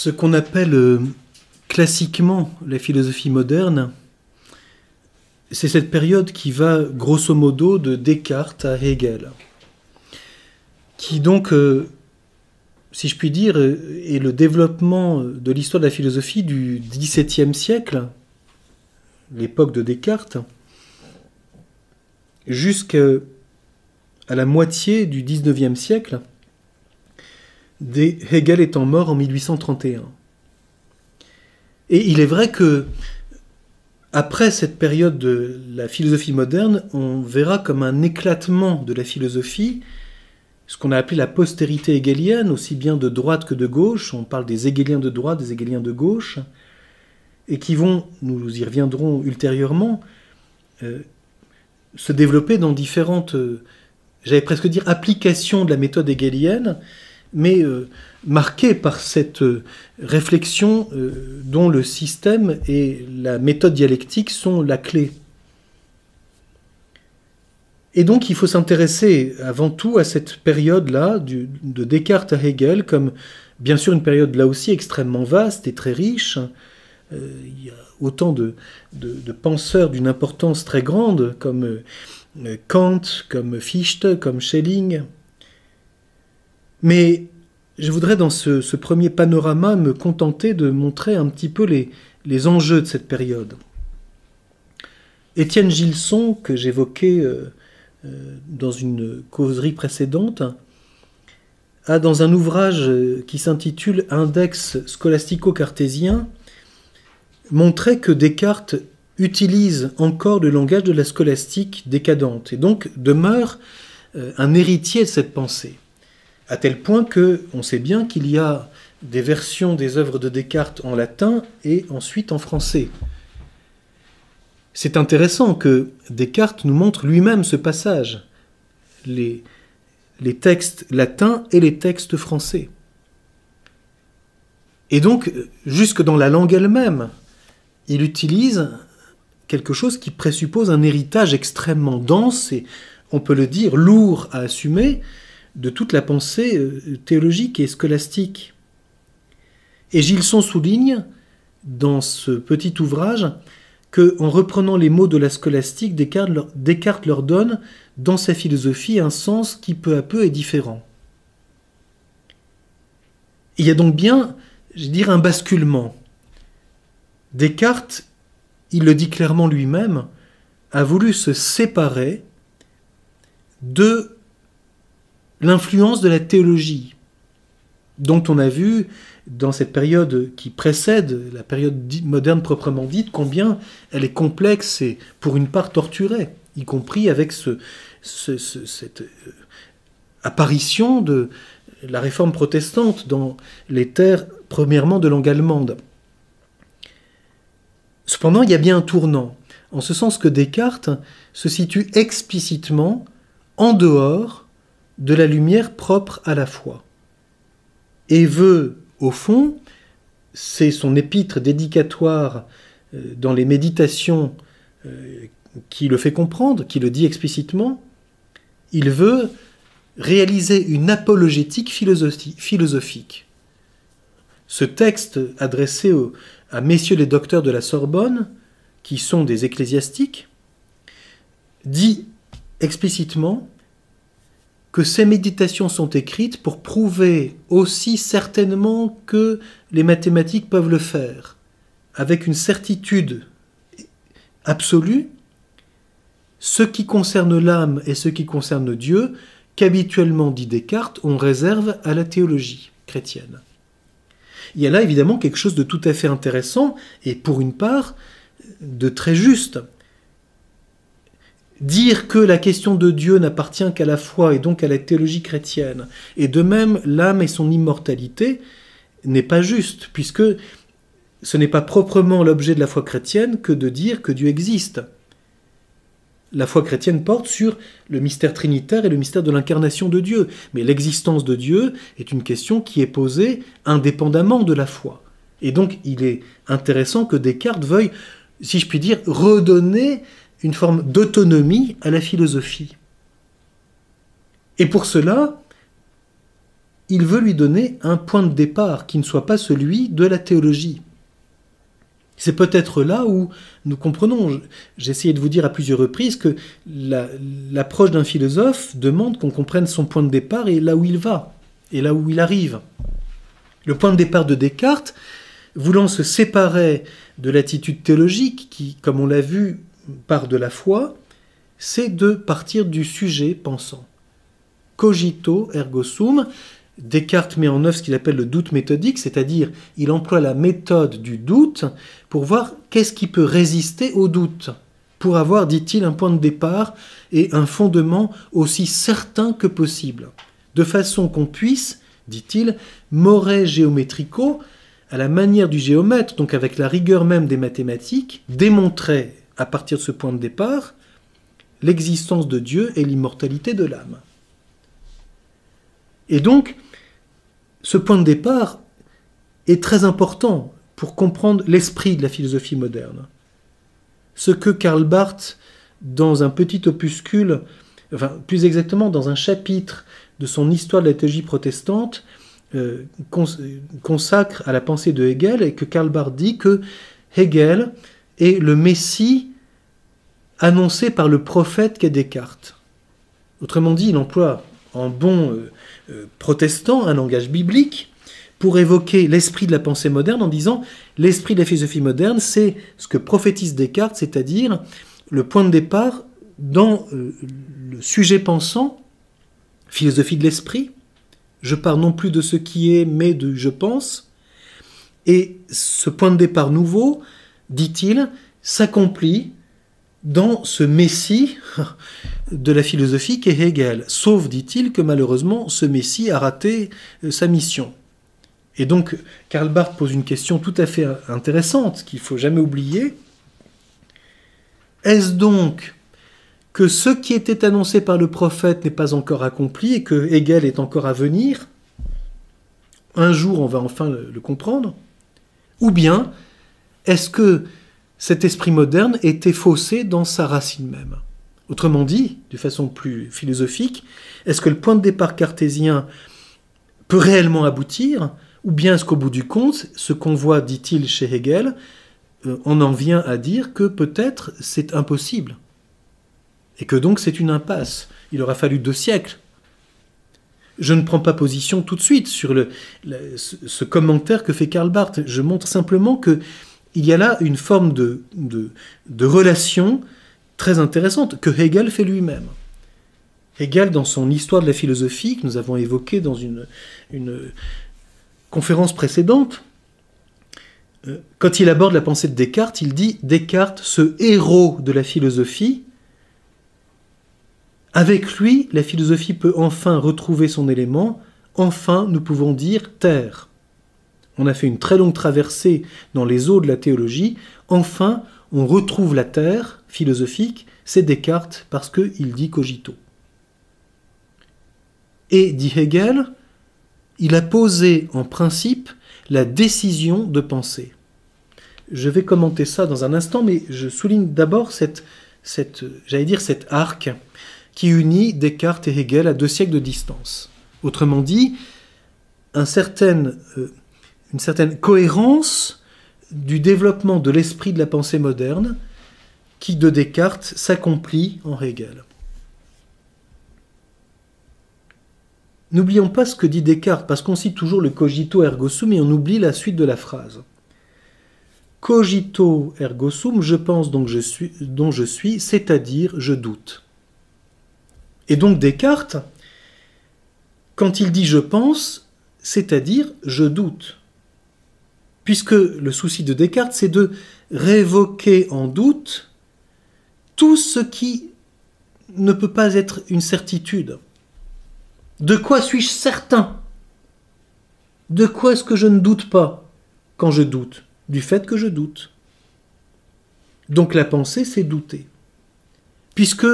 ce qu'on appelle classiquement la philosophie moderne, c'est cette période qui va grosso modo de Descartes à Hegel, qui donc, si je puis dire, est le développement de l'histoire de la philosophie du XVIIe siècle, l'époque de Descartes, jusqu'à la moitié du XIXe siècle, Hegel étant mort en 1831. Et il est vrai que après cette période de la philosophie moderne, on verra comme un éclatement de la philosophie, ce qu'on a appelé la postérité hegelienne, aussi bien de droite que de gauche. On parle des hegeliens de droite, des hegeliens de gauche, et qui vont, nous y reviendrons ultérieurement, se développer dans différentes, j'allais presque dire, applications de la méthode hegelienne, mais marquées par cette réflexion dont le système et la méthode dialectique sont la clé. Et donc il faut s'intéresser avant tout à cette période-là, de Descartes à Hegel, comme bien sûr une période là aussi extrêmement vaste et très riche. Il y a autant de penseurs d'une importance très grande, comme Kant, comme Fichte, comme Schelling. Mais je voudrais dans ce premier panorama me contenter de montrer un petit peu les enjeux de cette période. Étienne Gilson, que j'évoquais dans une causerie précédente, a dans un ouvrage qui s'intitule « Index scolastico-cartésien » montré que Descartes utilise encore le langage de la scolastique décadente et donc demeure un héritier de cette pensée. À tel point qu'on sait bien qu'il y a des versions des œuvres de Descartes en latin et ensuite en français. C'est intéressant que Descartes nous montre lui-même ce passage, les textes latins et les textes français. Et donc, jusque dans la langue elle-même, il utilise quelque chose qui présuppose un héritage extrêmement dense et, on peut le dire, lourd à assumer, de toute la pensée théologique et scolastique. Et Gilson souligne, dans ce petit ouvrage, qu'en reprenant les mots de la scolastique, Descartes leur donne, dans sa philosophie, un sens qui peu à peu est différent. Il y a donc bien, je dirais, un basculement. Descartes, il le dit clairement lui-même, a voulu se séparer de l'influence de la théologie, dont on a vu dans cette période qui précède la période moderne proprement dite, combien elle est complexe et pour une part torturée, y compris avec cette apparition de la réforme protestante dans les terres premièrement de langue allemande. Cependant, il y a bien un tournant, en ce sens que Descartes se situe explicitement en dehors de la lumière propre à la foi, et veut, au fond, c'est son épître dédicatoire dans les méditations qui le fait comprendre, qui le dit explicitement, il veut réaliser une apologétique philosophique. Ce texte adressé à messieurs les docteurs de la Sorbonne, qui sont des ecclésiastiques, dit explicitement que ces méditations sont écrites pour prouver aussi certainement que les mathématiques peuvent le faire, avec une certitude absolue, ce qui concerne l'âme et ce qui concerne Dieu, qu'habituellement, dit Descartes, on réserve à la théologie chrétienne. Il y a là évidemment quelque chose de tout à fait intéressant et pour une part de très juste. Dire que la question de Dieu n'appartient qu'à la foi et donc à la théologie chrétienne, et de même l'âme et son immortalité, n'est pas juste, puisque ce n'est pas proprement l'objet de la foi chrétienne que de dire que Dieu existe. La foi chrétienne porte sur le mystère trinitaire et le mystère de l'incarnation de Dieu, mais l'existence de Dieu est une question qui est posée indépendamment de la foi. Et donc il est intéressant que Descartes veuille, si je puis dire, redonner une forme d'autonomie à la philosophie. Et pour cela, il veut lui donner un point de départ qui ne soit pas celui de la théologie. C'est peut-être là où nous comprenons, j'ai essayé de vous dire à plusieurs reprises que l'approche d'un philosophe demande qu'on comprenne son point de départ et là où il va, et là où il arrive. Le point de départ de Descartes, voulant se séparer de l'attitude théologique qui, comme on l'a vu, part de la foi, c'est de partir du sujet pensant. Cogito ergo sum. Descartes met en œuvre ce qu'il appelle le doute méthodique, c'est-à-dire il emploie la méthode du doute pour voir qu'est-ce qui peut résister au doute, pour avoir, dit-il, un point de départ et un fondement aussi certain que possible, de façon qu'on puisse, dit-il, more geometrico, à la manière du géomètre, donc avec la rigueur même des mathématiques, démontrer, à partir de ce point de départ, l'existence de Dieu et l'immortalité de l'âme. Et donc, ce point de départ est très important pour comprendre l'esprit de la philosophie moderne. Ce que Karl Barth, dans un petit opuscule, enfin plus exactement dans un chapitre de son Histoire de la théologie protestante, consacre à la pensée de Hegel, et que Karl Barth dit que Hegel est le Messie annoncé par le prophète qu'est Descartes. Autrement dit, il emploie en bon protestant un langage biblique pour évoquer l'esprit de la pensée moderne en disant l'esprit de la philosophie moderne, c'est ce que prophétise Descartes, c'est-à-dire le point de départ dans le sujet pensant, philosophie de l'esprit. Je pars non plus de ce qui est, mais de je pense. Et ce point de départ nouveau, dit-il, s'accomplit dans ce Messie de la philosophie qu'est Hegel. Sauf, dit-il, que malheureusement, ce Messie a raté sa mission. Et donc, Karl Barth pose une question tout à fait intéressante, qu'il ne faut jamais oublier. Est-ce donc que ce qui était annoncé par le prophète n'est pas encore accompli et que Hegel est encore à venir? Un jour, on va enfin le comprendre. Ou bien, est-ce que cet esprit moderne était faussé dans sa racine même? Autrement dit, de façon plus philosophique, est-ce que le point de départ cartésien peut réellement aboutir? Ou bien est-ce qu'au bout du compte, ce qu'on voit, dit-il chez Hegel, on en vient à dire que peut-être c'est impossible. Et que donc c'est une impasse. Il aura fallu 2 siècles. Je ne prends pas position tout de suite sur ce commentaire que fait Karl Barth. Je montre simplement qu'il y a là une forme de relation très intéressante que Hegel fait lui-même. Hegel, dans son Histoire de la philosophie, que nous avons évoquée dans une conférence précédente, quand il aborde la pensée de Descartes, il dit « Descartes, ce héros de la philosophie, avec lui, la philosophie peut enfin retrouver son élément, enfin nous pouvons dire terre. On a fait une très longue traversée dans les eaux de la théologie, enfin on retrouve la terre philosophique, c'est Descartes parce qu'il dit cogito. » Et, dit Hegel, il a posé en principe la décision de penser. Je vais commenter ça dans un instant, mais je souligne d'abord cet arc qui unit Descartes et Hegel à 2 siècles de distance. Autrement dit, une certaine cohérence du développement de l'esprit de la pensée moderne qui, de Descartes, s'accomplit en Hegel. N'oublions pas ce que dit Descartes, parce qu'on cite toujours le cogito ergo sum, et on oublie la suite de la phrase. Cogito ergo sum, je pense donc dont je suis, c'est-à-dire je doute. Et donc Descartes, quand il dit je pense, c'est-à-dire je doute. Puisque le souci de Descartes, c'est de révoquer en doute tout ce qui ne peut pas être une certitude. De quoi suis-je certain? De quoi est-ce que je ne doute pas quand je doute? Du fait que je doute. Donc la pensée, c'est douter. Puisque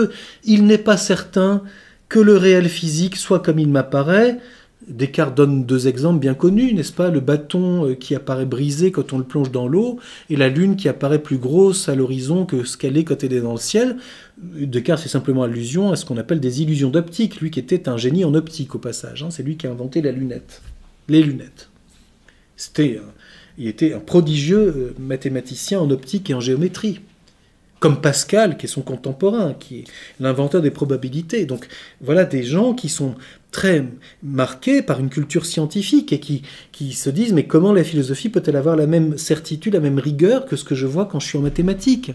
il n'est pas certain que le réel physique soit comme il m'apparaît, Descartes donne deux exemples bien connus, n'est-ce pas? Le bâton qui apparaît brisé quand on le plonge dans l'eau, et la lune qui apparaît plus grosse à l'horizon que ce qu'elle est quand elle est dans le ciel. Descartes fait simplement allusion à ce qu'on appelle des illusions d'optique, lui qui était un génie en optique au passage. C'est lui qui a inventé la lunette, les lunettes. Il était un prodigieux mathématicien en optique et en géométrie. Comme Pascal, qui est son contemporain, qui est l'inventeur des probabilités. Donc voilà des gens qui sont très marqués par une culture scientifique et qui se disent « mais comment la philosophie peut-elle avoir la même certitude, la même rigueur que ce que je vois quand je suis en mathématiques ?»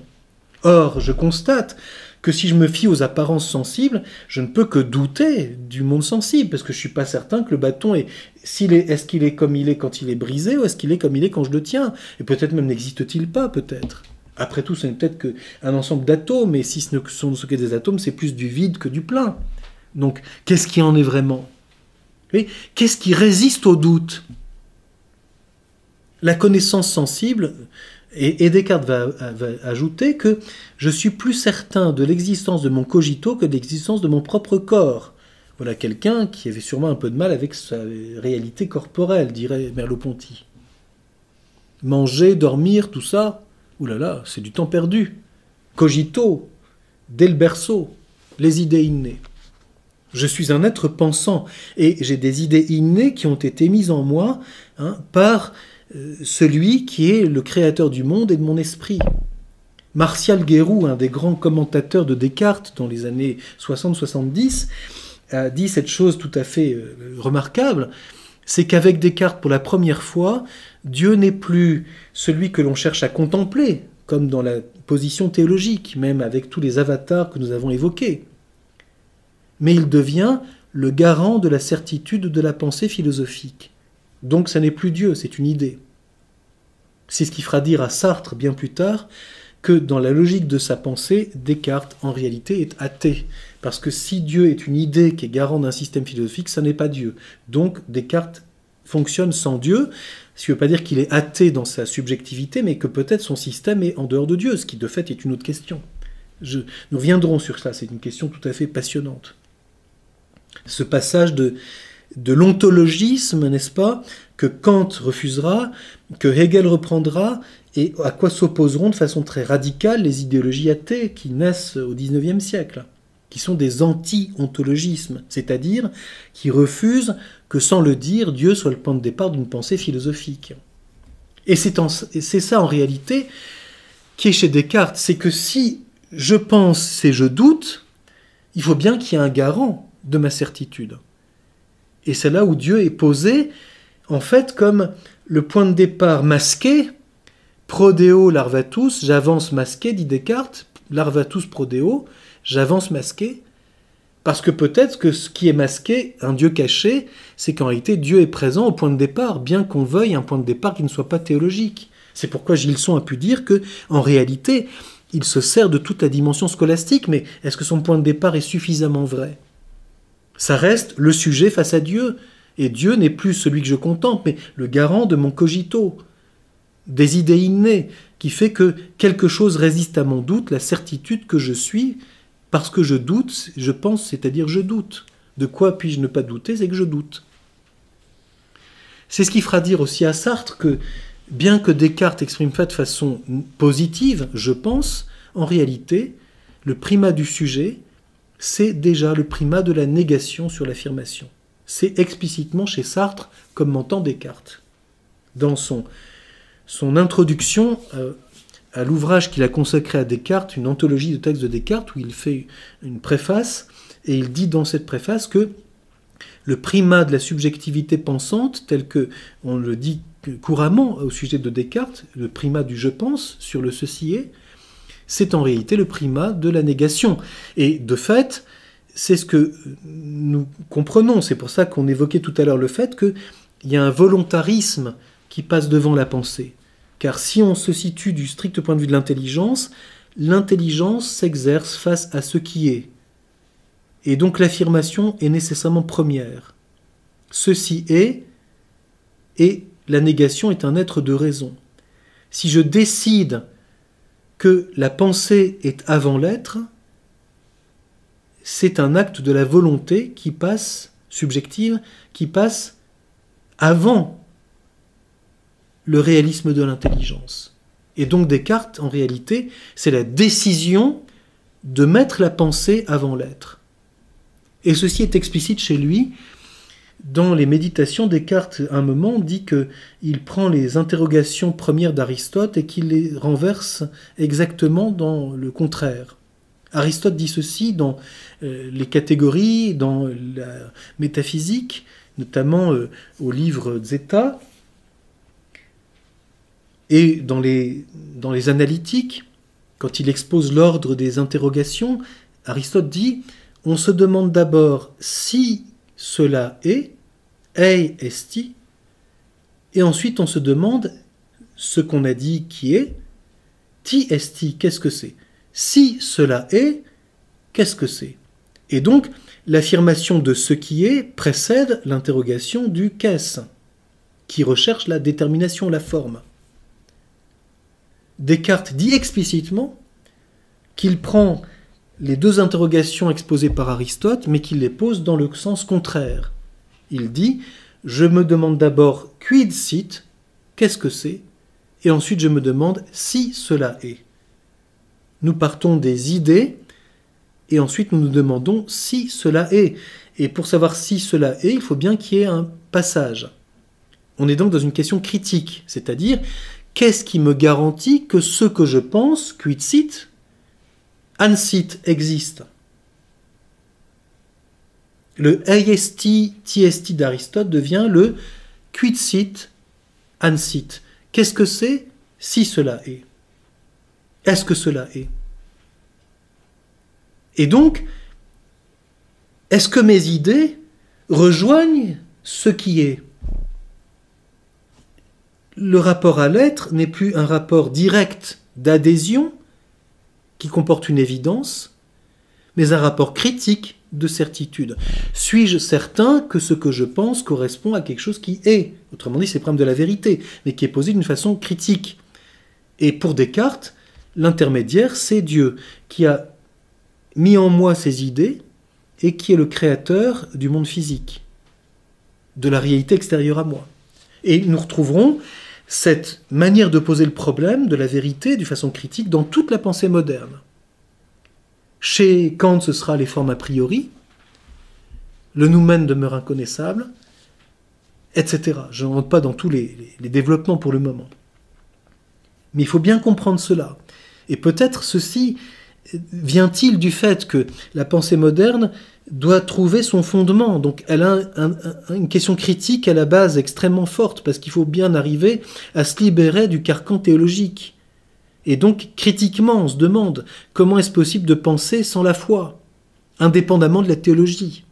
Or, je constate que si je me fie aux apparences sensibles, je ne peux que douter du monde sensible, parce que je ne suis pas certain que le bâton est-ce qu'il est comme il est quand il est brisé, ou est-ce qu'il est comme il est quand je le tiens? Et peut-être même n'existe-t-il pas, peut-être. Après tout, ce n'est peut-être qu'un ensemble d'atomes, et si ce ne sont ce qu'est des atomes, c'est plus du vide que du plein. Donc, qu'est-ce qui en est vraiment? Qu'est-ce qui résiste au doute? La connaissance sensible, et Descartes va ajouter que je suis plus certain de l'existence de mon cogito que de l'existence de mon propre corps. Voilà quelqu'un qui avait sûrement un peu de mal avec sa réalité corporelle, dirait Merleau-Ponty. Manger, dormir, tout ça, ouh là là, c'est du temps perdu. Cogito, dès le berceau, les idées innées. Je suis un être pensant, et j'ai des idées innées qui ont été mises en moi par celui qui est le créateur du monde et de mon esprit. Martial Guéroux, un des grands commentateurs de Descartes dans les années 60-70, a dit cette chose tout à fait remarquable, c'est qu'avec Descartes, pour la première fois, Dieu n'est plus celui que l'on cherche à contempler, comme dans la position théologique, même avec tous les avatars que nous avons évoqués. Mais il devient le garant de la certitude de la pensée philosophique. Donc ça n'est plus Dieu, c'est une idée. C'est ce qui fera dire à Sartre, bien plus tard, que dans la logique de sa pensée, Descartes, en réalité, est athée. Parce que si Dieu est une idée qui est garant d'un système philosophique, ça n'est pas Dieu. Donc Descartes fonctionne sans Dieu, ce qui ne veut pas dire qu'il est athée dans sa subjectivité, mais que peut-être son système est en dehors de Dieu, ce qui de fait est une autre question. Nous reviendrons sur cela, c'est une question tout à fait passionnante. Ce passage de l'ontologisme, n'est-ce pas, que Kant refusera, que Hegel reprendra, et à quoi s'opposeront de façon très radicale les idéologies athées qui naissent au XIXe siècle, qui sont des anti-ontologismes, c'est-à-dire qui refusent que sans le dire, Dieu soit le point de départ d'une pensée philosophique. Et c'est ça en réalité qui est chez Descartes, c'est que si je pense et je doute, il faut bien qu'il y ait un garant de ma certitude. Et c'est là où Dieu est posé, en fait, comme le point de départ masqué, prodeo larvatus, j'avance masqué, dit Descartes, larvatus prodeo, j'avance masqué, parce que peut-être que ce qui est masqué, un Dieu caché, c'est qu'en réalité Dieu est présent au point de départ, bien qu'on veuille un point de départ qui ne soit pas théologique. C'est pourquoi Gilson a pu dire que, en réalité, il se sert de toute la dimension scolastique, mais est-ce que son point de départ est suffisamment vrai? Ça reste le sujet face à Dieu, et Dieu n'est plus celui que je contemple, mais le garant de mon cogito, des idées innées, qui fait que quelque chose résiste à mon doute, la certitude que je suis, parce que je doute, je pense, c'est-à-dire je doute. De quoi puis-je ne pas douter? C'est que je doute. C'est ce qui fera dire aussi à Sartre que, bien que Descartes exprime ça de façon positive, je pense, en réalité, le primat du sujet, c'est déjà le primat de la négation sur l'affirmation. C'est explicitement chez Sartre comme m'entend Descartes. Dans son introduction à l'ouvrage qu'il a consacré à Descartes, une anthologie de textes de Descartes, où il fait une préface, et il dit dans cette préface que le primat de la subjectivité pensante, tel que on le dit couramment au sujet de Descartes, le primat du je pense sur le ceci est, c'est en réalité le primat de la négation. Et de fait, c'est ce que nous comprenons. C'est pour ça qu'on évoquait tout à l'heure le fait qu'il y a un volontarisme qui passe devant la pensée. Car si on se situe du strict point de vue de l'intelligence s'exerce face à ce qui est. Et donc l'affirmation est nécessairement première. Ceci est, et la négation est un être de raison. Si je décide que la pensée est avant l'être, c'est un acte de la volonté qui passe subjective qui passe avant le réalisme de l'intelligence. Et donc Descartes, en réalité, c'est la décision de mettre la pensée avant l'être. Et ceci est explicite chez lui. Dans les méditations, Descartes, à un moment, dit qu'il prend les interrogations premières d'Aristote et qu'il les renverse exactement dans le contraire. Aristote dit ceci dans les catégories, dans la métaphysique, notamment au livre Zeta, et dans les analytiques, quand il expose l'ordre des interrogations, Aristote dit « On se demande d'abord si cela est, ei esti », et ensuite on se demande ce qu'on a dit qui est, ti esti, qu'est-ce que c'est ? Si cela est, qu'est-ce que c'est ? Et donc, l'affirmation de ce qui est précède l'interrogation du qu'est-ce, qui recherche la détermination, la forme. Descartes dit explicitement qu'il prend les deux interrogations exposées par Aristote, mais qu'il les pose dans le sens contraire. Il dit « Je me demande d'abord quid sit, qu'est-ce que c'est, et ensuite je me demande si cela est. » Nous partons des idées, et ensuite nous nous demandons si cela est. Et pour savoir si cela est, il faut bien qu'il y ait un passage. On est donc dans une question critique, c'est-à-dire qu'est-ce qui me garantit que ce que je pense, quid sit, ansit, existe. Le eiesti, tiesti d'Aristote devient le quid sit, ansit. Qu'est-ce que c'est si cela est? Est-ce que cela est? Et donc, est-ce que mes idées rejoignent ce qui est? Le rapport à l'être n'est plus un rapport direct d'adhésion qui comporte une évidence, mais un rapport critique de certitude. Suis-je certain que ce que je pense correspond à quelque chose qui est? Autrement dit, c'est le problème de la vérité, mais qui est posé d'une façon critique. Et pour Descartes, l'intermédiaire, c'est Dieu, qui a mis en moi ces idées et qui est le créateur du monde physique, de la réalité extérieure à moi. Et nous retrouverons cette manière de poser le problème de la vérité de façon critique dans toute la pensée moderne. Chez Kant, ce sera les formes a priori, le noumen demeure inconnaissable, etc. Je ne rentre pas dans tous les développements pour le moment. Mais il faut bien comprendre cela. Et peut-être ceci vient-il du fait que la pensée moderne doit trouver son fondement. Donc elle a une question critique à la base extrêmement forte, parce qu'il faut bien arriver à se libérer du carcan théologique. Et donc, critiquement, on se demande comment est-ce possible de penser sans la foi, indépendamment de la théologie.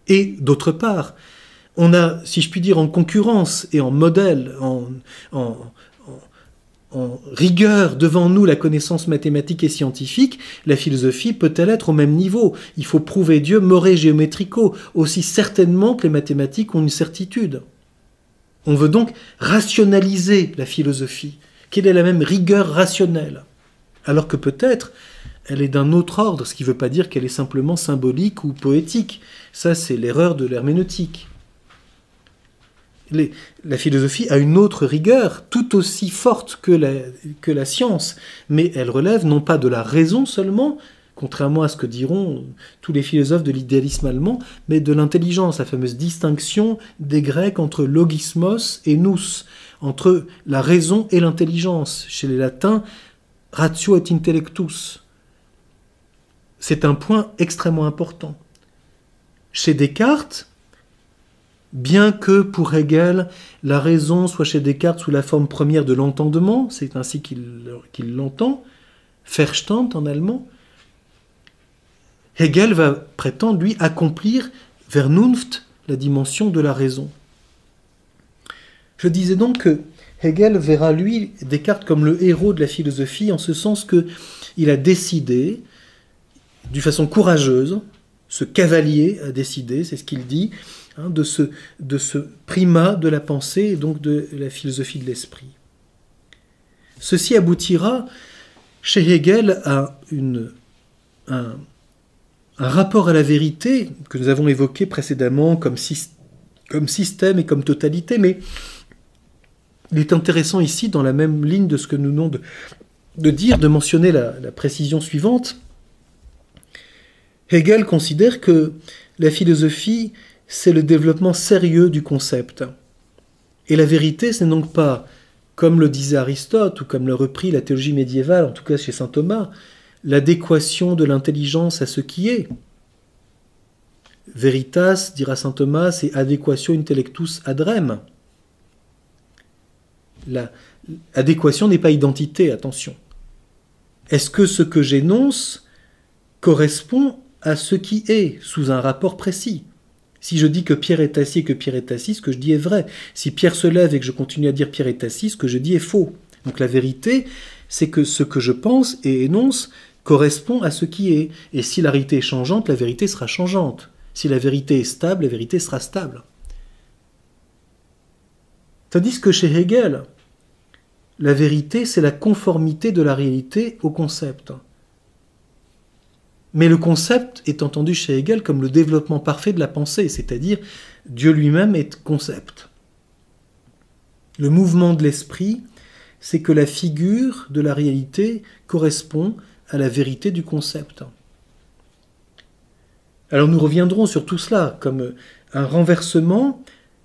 Et d'autre part, on a, si je puis dire, en concurrence et en modèle, en rigueur devant nous la connaissance mathématique et scientifique, la philosophie peut-elle être au même niveau? Il faut prouver Dieu more géométrico, aussi certainement que les mathématiques ont une certitude. On veut donc rationaliser la philosophie, qu'elle ait la même rigueur rationnelle, alors que peut-être elle est d'un autre ordre, ce qui ne veut pas dire qu'elle est simplement symbolique ou poétique. Ça, c'est l'erreur de l'herméneutique. La philosophie a une autre rigueur, tout aussi forte que la science, mais elle relève non pas de la raison seulement, contrairement à ce que diront tous les philosophes de l'idéalisme allemand, mais de l'intelligence, la fameuse distinction des Grecs entre logismos et nous, entre la raison et l'intelligence. Chez les Latins, ratio et intellectus. C'est un point extrêmement important. Chez Descartes, bien que pour Hegel, la raison soit chez Descartes sous la forme première de l'entendement, c'est ainsi qu'il l'entend, Verstand en allemand, Hegel va prétendre, lui, accomplir Vernunft, la dimension de la raison. Je disais donc que Hegel verra, lui, Descartes comme le héros de la philosophie, en ce sens qu'il a décidé, d'une façon courageuse, ce cavalier a décidé, c'est ce qu'il dit, de ce primat de la pensée et donc de la philosophie de l'esprit. Ceci aboutira chez Hegel à un un rapport à la vérité que nous avons évoqué précédemment comme système et comme totalité, mais il est intéressant ici, dans la même ligne de ce que nous venons de mentionner la précision suivante. Hegel considère que la philosophie, c'est le développement sérieux du concept. Et la vérité, ce n'est donc pas, comme le disait Aristote, ou comme l'a repris la théologie médiévale, en tout cas chez saint Thomas, l'adéquation de l'intelligence à ce qui est. Veritas, dira saint Thomas, c'est adéquatio intellectus ad rem. L'adéquation n'est pas identité, attention. Est-ce que ce que j'énonce correspond à ce qui est, sous un rapport précis? Si je dis que Pierre est assis et que Pierre est assis, ce que je dis est vrai. Si Pierre se lève et que je continue à dire Pierre est assis, ce que je dis est faux. Donc la vérité, c'est que ce que je pense et énonce correspond à ce qui est. Et si la réalité est changeante, la vérité sera changeante. Si la vérité est stable, la vérité sera stable. Tandis que chez Hegel, la vérité, c'est la conformité de la réalité au concept. Mais le concept est entendu chez Hegel comme le développement parfait de la pensée, c'est-à-dire Dieu lui-même est concept. Le mouvement de l'esprit, c'est que la figure de la réalité correspond à la vérité du concept. Alors nous reviendrons sur tout cela comme un renversement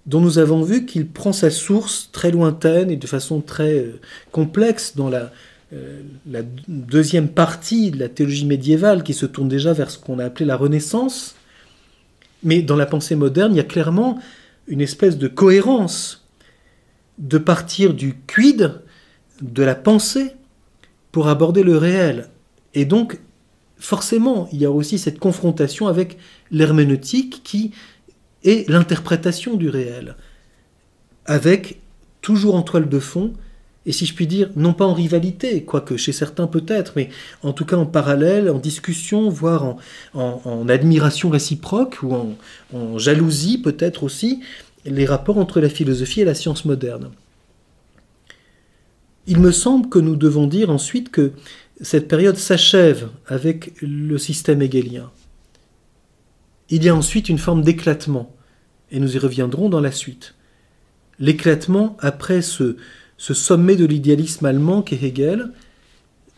dont nous avons vu qu'il prend sa source très lointaine et de façon très complexe dans la deuxième partie de la théologie médiévale qui se tourne déjà vers ce qu'on a appelé la Renaissance. Mais dans la pensée moderne, il y a clairement une espèce de cohérence de partir du quid, de la pensée, pour aborder le réel. Et donc, forcément, il y a aussi cette confrontation avec l'herméneutique qui est l'interprétation du réel, avec toujours en toile de fond, et si je puis dire, non pas en rivalité, quoique chez certains peut-être, mais en tout cas en parallèle, en discussion, voire en admiration réciproque, ou en jalousie peut-être aussi, les rapports entre la philosophie et la science moderne. Il me semble que nous devons dire ensuite que cette période s'achève avec le système hegelien. Il y a ensuite une forme d'éclatement, et nous y reviendrons dans la suite. L'éclatement après ce sommet de l'idéalisme allemand qu'est Hegel,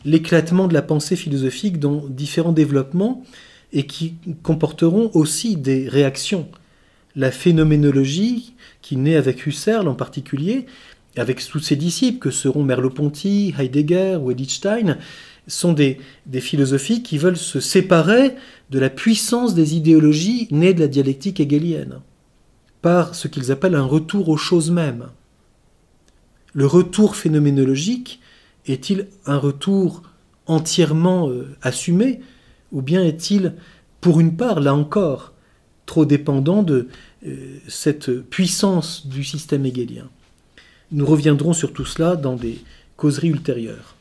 l'éclatement de la pensée philosophique dans différents développements et qui comporteront aussi des réactions. La phénoménologie, qui naît avec Husserl en particulier, avec tous ses disciples que seront Merleau-Ponty, Heidegger ou Edith Stein, sont des philosophies qui veulent se séparer de la puissance des idéologies nées de la dialectique hegelienne, par ce qu'ils appellent un retour aux choses mêmes. Le retour phénoménologique est-il un retour entièrement assumé, ou bien est-il, pour une part, là encore, trop dépendant de cette puissance du système hegelien? Nous reviendrons sur tout cela dans des causeries ultérieures.